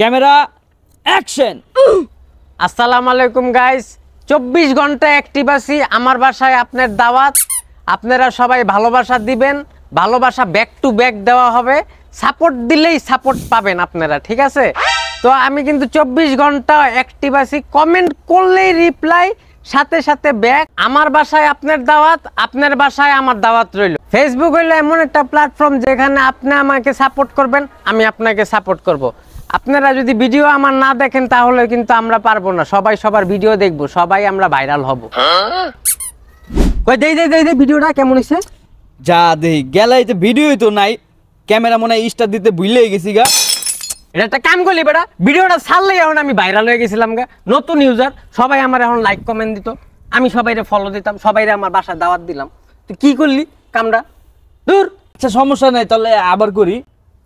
Camera action. আসসালামু আলাইকুম guys, 24 ঘন্টা অ্যাক্টিভ আছি। আমার বাসায় আপনার দাওয়াত, আপনারা সবাই ভালোবাসা দিবেন, ভালোবাসা ব্যাক টু ব্যাক দেওয়া হবে। সাপোর্ট দিলেই সাপোর্ট পাবেন আপনারা, ঠিক আছে? তো আমি কিন্তু 24 ঘন্টা অ্যাক্টিভ আছি, কমেন্ট করলেই রিপ্লাই, সাথে সাথে ব্যাক। আমার বাসায় আপনার দাওয়াত, আপনার বাসায় আমার দাওয়াত রইল। ফেসবুক হইলো এমন একটা প্ল্যাটফর্ম যেখানে আপনি আমাকে সাপোর্ট করবেন, আমি আপনাকে সাপোর্ট করব। আপনারা যদি ভিডিও আমার না দেখেন তাহলে কিন্তু আমরা পারবো না। সবাই সবার ভিডিও দেখবো, সবাই আমরা ভাইরাল হব। কই দেই ভিডিওটা কেমন হইছে? যা দেই গেলাই তো ভিডিওই তো নাই, ক্যামেরা মনে হয় স্টার দিতে ভুলেই গেছি গা। এটা একটা কাম করলি বেটা, ভিডিওটা ছাড়লেই এখন আমি ভাইরাল হয়ে গেছিলাম গা। নতুন ইউজার সবাই আমার এখন লাইক কমেন্ট দিত, আমি সবাইরে ফলো দিতাম, সবাইরে আমার বাসায় দাওয়াত দিলাম। তুই কি করলি কামটা? দূর। আচ্ছা সমস্যা নাই, তাহলে আবার করি।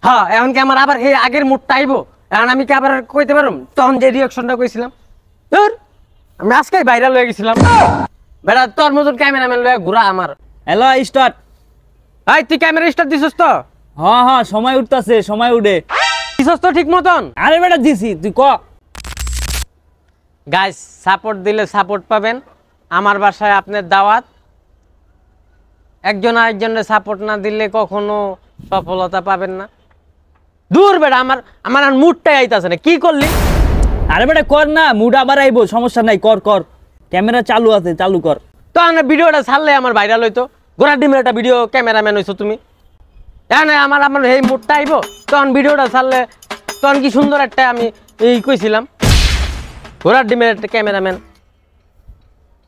হ্যাঁ, এখন কি আমার আবার এই আগের মুডটা আইবো? এখন আমি কি আবার কইতে পারুম তখন যে রিঅ্যাকশনটা কইছিলাম? দূর, আমি আজকেই ভাইরাল হয়ে গেছিলাম বেটা। তোর মতন ক্যামেরাম্যান লয়ে ঘুরা আমার। Hello start. এই তুই ক্যামেরা স্টার্ট দিছস তো? হ্যাঁ হ্যাঁ, সময় উঠতাছে, সময় উঠে দিছস তো ঠিক মতন? আরে বেটা দিছি, তুই ক। গাইস, সাপোর্ট দিলে সাপোর্ট পাবেন। আমার বাসায় আপনার দাওয়াত। একজন আরেকজনের সাপোর্ট না দিলে কখনো সফলতা পাবেন না। দূর বেটা, আমার আর মুডটাই আইতাছে না। কি করলি? আরে বেটা কর না, মুড আবার আইবো, সমস্যা নাই, কর কর। ক্যামেরা চালু আছে, চালু কর। তো আমার ভিডিওটা ছাড়লে আমার ভাইরাল হইতো। গোড়ার ডিমের একটা ভিডিও ক্যামেরাম্যান হইছো তুমি। আমার এই মুডটা আইবো, তখন ভিডিওটা ছাড়লে তখন কি সুন্দর একটা আমি এই কইছিলাম ঘোড়ার ডিমের একটা ক্যামেরাম্যান।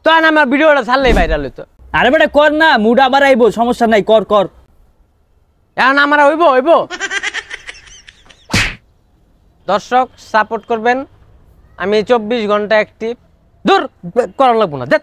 তখন আমার ভিডিওটা ছাড়লেই ভাইরাল হইতো। আরে বেটা কর না, মুড আবার আইবো, সমস্যা নাই, কর কর। এখন আমার হইব। দর্শক সাপোর্ট করবেন, আমি 24 ঘন্টা অ্যাক্টিভ। দূর করা লাগবো না, দেখ।